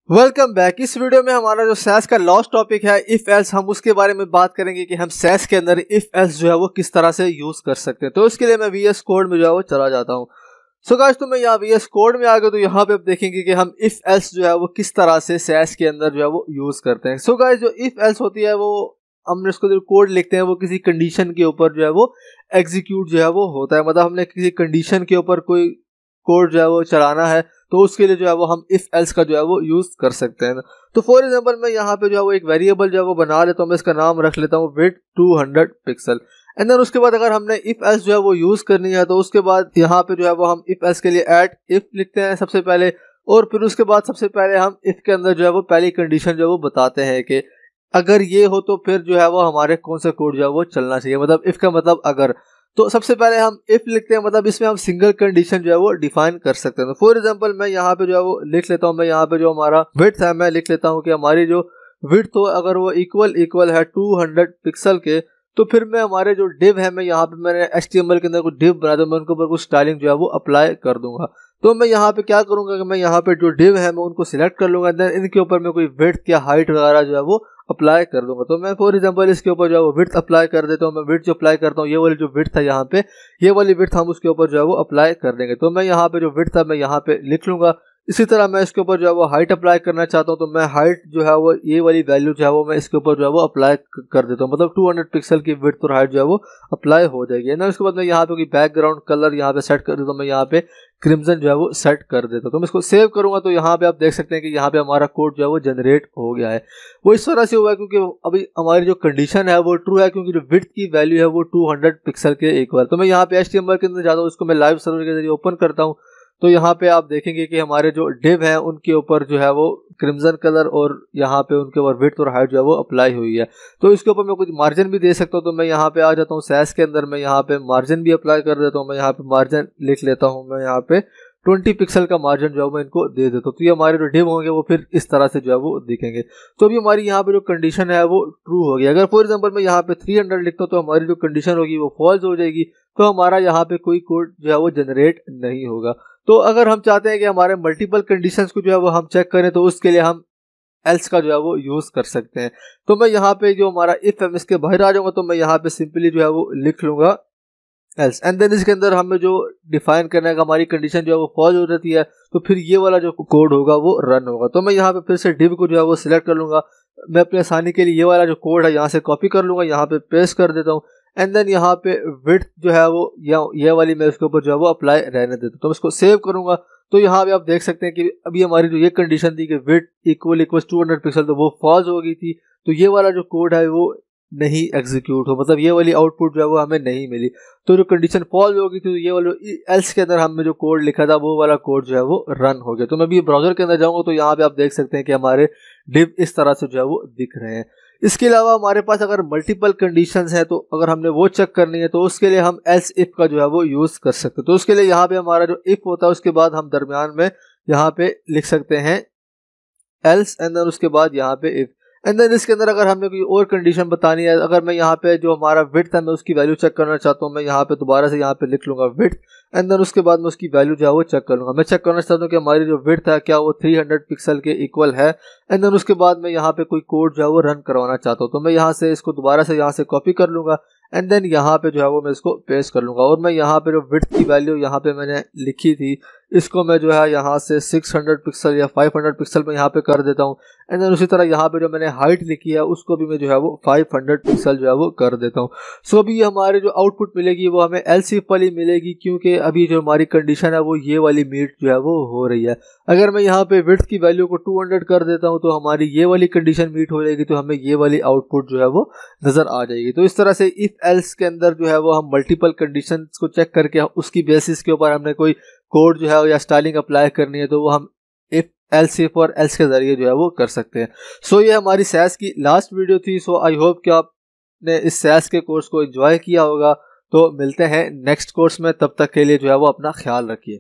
Welcome back. इस video में हमारा जो सैस का लास्ट टॉपिक है इफ एल्स, हम उसके बारे में बात करेंगे कि हम सैस के अंदर इफ एल्स जो है वो किस तरह से यूज कर सकते हैं। तो इसके लिए मैं वीएस कोड में जो है वो चला जाता हूँ। सो गाइस, तो मैं यहाँ वीएस कोड में आ गया, तो यहाँ पे आप देखेंगे कि हम इफ एल्स जो है वो किस तरह से सैस के अंदर जो है वो यूज करते हैं। सो गाइस, जो इफ एल्स होती है वो हमने उसको जो कोड लिखते हैं वो किसी कंडीशन के ऊपर जो है वो एग्जीक्यूट जो है वो होता है। मतलब हमने किसी कंडीशन के ऊपर कोई कोड जो है वो चलाना है, तो उसके लिए जो है वो हम इफ एल्स का जो है वो यूज कर सकते हैं। तो फॉर एग्जांपल मैं यहाँ पे जो है वो एक वेरिएबल जो है वो बना लेता हूँ। मैं इसका नाम रख लेता हूँ विड्थ 200 पिक्सल। एंड देन उसके बाद अगर हमने इफ एल्स जो है वो यूज करनी है, तो उसके बाद यहाँ पे जो है वो हम इफ एल्स के लिए एट इफ लिखते हैं सबसे पहले, और फिर उसके बाद सबसे पहले हम इफ के अंदर जो है वो पहली कंडीशन जो है वो बताते हैं कि अगर ये हो तो फिर जो है वो हमारे कौन सा कोड जो है वो चलना चाहिए। मतलब इफ का मतलब अगर, तो सबसे पहले हम इफ लिखते हैं, मतलब इसमें हम सिंगल कंडीशन जो है वो डिफाइन कर सकते हैं। तो फॉर एग्जांपल मैं यहाँ पे जो है वो लिख लेता हूँ, मैं यहाँ पे जो हमारा विड्थ है मैं लिख लेता हूँ कि हमारी जो विड्थ हो अगर वो इक्वल है 200 पिक्सल के, तो फिर मैं हमारे जो डिव है मैं यहाँ पे मैंने HTML के अंदर कुछ डिव बना दूँ, मैं उनके ऊपर कुछ स्टाइलिंग जो है वो अप्लाई कर दूंगा। तो मैं यहाँ पे क्या करूंगा कि मैं यहाँ पे जो डिव है मैं उनको सिलेक्ट कर लूंगा, देन इनके ऊपर मैं कोई विड्थ या हाइट वगैरह जो है वो अप्लाई कर दूंगा। तो मैं फॉर एग्जांपल इसके ऊपर जो है वो विड्थ अप्लाई कर देता हूँ। मैं विड्थ जो अप्लाई करता हूँ, ये वाली जो विड्थ है यहाँ पे, ये वाली विड्थ हम उसके ऊपर जो है वो अप्लाई कर देंगे। तो मैं यहाँ पे जो विड्थ है मैं यहाँ पे लिख लूंगा। इसी तरह मैं इसके ऊपर जो है वो हाइट अप्लाई करना चाहता हूँ, तो मैं हाइट जो है वो ये वाली वैल्यू जो है वो मैं इसके ऊपर जो है वो अप्लाई कर देता हूँ। मतलब 200 पिक्सल की विड्थ और हाइट जो है वो अप्लाई हो जाएगी ना। उसके बाद मैं यहाँ पे कोई बैकग्राउंड कलर यहाँ पे सेट कर देता हूँ, मैं यहाँ पे क्रिम्सन जो है वो सेट कर देता हूँ। तो मैं इसको सेव करूंगा, तो यहाँ पे आप देख सकते हैं कि यहाँ पे हमारा कोड जो है वो जनरेट हो गया है। वो इस तरह से हुआ है क्योंकि अभी हमारी जो कंडीशन है वो ट्रू है, क्योंकि जो विड्थ की वैल्यू है वो 200 पिक्सल के इक्वल। तो मैं यहाँ पे HTML के अंदर जाता हूँ, इसको मैं लाइव सर्वर के जरिए ओपन करता हूँ। तो यहाँ पे आप देखेंगे कि हमारे जो डिव हैं उनके ऊपर जो है वो क्रिम्सन कलर और यहाँ पे उनके ऊपर विड्थ और हाइट जो है वो अप्लाई हुई है। तो इसके ऊपर मैं कुछ मार्जिन भी दे सकता हूँ। तो मैं यहाँ पे आ जाता हूँ सैस के अंदर, मैं यहाँ पे मार्जिन भी अप्लाई कर देता हूँ। मैं यहाँ पे मार्जिन लिख लेता हूँ, मैं यहाँ पे 20 पिक्सल का मार्जिन जो है मैं इनको दे देता हूँ। तो ये हमारे जो डिव होंगे वो फिर इस तरह से जो है वो दिखेंगे। तो अभी हमारी यहाँ पे जो कंडीशन है वो ट्रू होगी। अगर फॉर एग्जांपल मैं यहाँ पे 300 लिखता हूँ, तो हमारी जो कंडीशन होगी वो फॉल्स हो जाएगी। तो हमारा यहाँ पे कोई कोड जो है वो जनरेट नहीं होगा। तो अगर हम चाहते हैं कि हमारे मल्टीपल कंडीशंस को जो है वो हम चेक करें, तो उसके लिए हम एल्स का जो है वो यूज कर सकते हैं। तो मैं यहाँ पे जो हमारा इफ है इसके बाहर आ जाऊंगा, तो मैं यहाँ पे सिंपली जो है वो लिख लूंगा एल्स, एंड देन इसके अंदर हमें जो डिफाइन करना है कि हमारी कंडीशन जो है वो फॉल्स हो जाती है, तो फिर ये वाला जो कोड होगा वो रन होगा। तो मैं यहाँ पे फिर से डिव को जो है वो सिलेक्ट कर लूंगा। मैं अपनी आसानी के लिए ये वाला जो कोड है यहाँ से कॉपी कर लूंगा, यहाँ पे पेस्ट कर देता हूँ। एंड देन यहाँ पे विड्थ जो है वो ये वाली मैं उसके ऊपर जो है वो अप्लाई रहने देता हूँ। तो मैं इसको सेव करूंगा, तो यहाँ पे आप देख सकते हैं कि अभी हमारी जो ये कंडीशन थी कि विड्थ इक्वल 200 पिक्सल, तो वो फॉल्स हो गई थी। तो ये वाला जो कोड है वो नहीं एग्जीक्यूट हो, मतलब ये वाली आउटपुट जो है वो हमें नहीं मिली। तो जो कंडीशन फॉल्स हो गई थी, तो ये वाला एल्स के अंदर हमने जो कोड लिखा था वो वाला कोड जो है वो रन हो गया। तो मैं भी ब्राउजर के अंदर जाऊंगा, तो यहाँ पे आप देख सकते हैं कि हमारे डिव इस तरह से जो है वो दिख रहे हैं। इसके अलावा हमारे पास अगर मल्टीपल कंडीशंस हैं, तो अगर हमने वो चेक करनी है, तो उसके लिए हम एल्स इफ का जो है वो यूज कर सकते हैं। तो उसके लिए यहाँ पे हमारा जो इफ होता है उसके बाद हम दरमियान में यहाँ पे लिख सकते हैं एल्स, एंड देन उसके बाद यहाँ पे इफ। एंड देन इसके अंदर अगर हमें कोई और कंडीशन बतानी है, अगर मैं यहाँ पे जो हमारा विड्थ है मैं उसकी वैल्यू चेक करना चाहता हूँ, मैं यहाँ पे दोबारा से यहाँ पे लिख लूंगा विड्थ, एंड देन उसके बाद मैं उसकी वैल्यू जो है वो चेक कर लूंगा। मैं चेक करना चाहता हूँ कि हमारी जो विड्थ है क्या वो 300 पिक्सल के इक्वल है। एंड देन उसके बाद मैं यहाँ पे कोई कोड जो है वो रन करवाना चाहता हूँ, तो मैं यहाँ से इसको दोबारा से यहाँ से कॉपी कर लूंगा, एंड देन यहाँ पे जो है वो मैं इसको पेस्ट कर लूंगा। और मैं यहाँ पे जो विड्थ की वैल्यू यहाँ पे मैंने लिखी थी, इसको मैं जो है यहाँ से 600 पिक्सल या 500 पिक्सल में यहाँ पे कर देता हूँ। एंड देन उसी तरह यहाँ पे जो मैंने हाइट लिखी है उसको भी मैं जो है वो 500 पिक्सल जो है वो कर देता हूँ। सो अभी हमारे जो आउटपुट मिलेगी वो हमें एल्स इफ वाली मिलेगी, क्योंकि अभी जो हमारी कंडीशन है वो ये वाली मीट जो है वो हो रही है। अगर मैं यहाँ पे विड्थ की वैल्यू को 200 कर देता हूँ, तो हमारी ये वाली कंडीशन मीट हो जाएगी, तो हमें ये वाली आउटपुट जो है वो नजर आ जाएगी। तो इस तरह से इफ एल्स के अंदर जो है वो हम मल्टीपल कंडीशन को चेक करके उसकी बेसिस के ऊपर हमने कोई कोड जो है या स्टाइलिंग अप्लाई करनी है, तो वो हम इफ एल्स इफ और एल्स के जरिए जो है वो कर सकते हैं। सो ये हमारी सैस की लास्ट वीडियो थी। सो आई होप कि आपने इस सैस के कोर्स को एंजॉय किया होगा। तो मिलते हैं नेक्स्ट कोर्स में, तब तक के लिए जो है वो अपना ख्याल रखिए।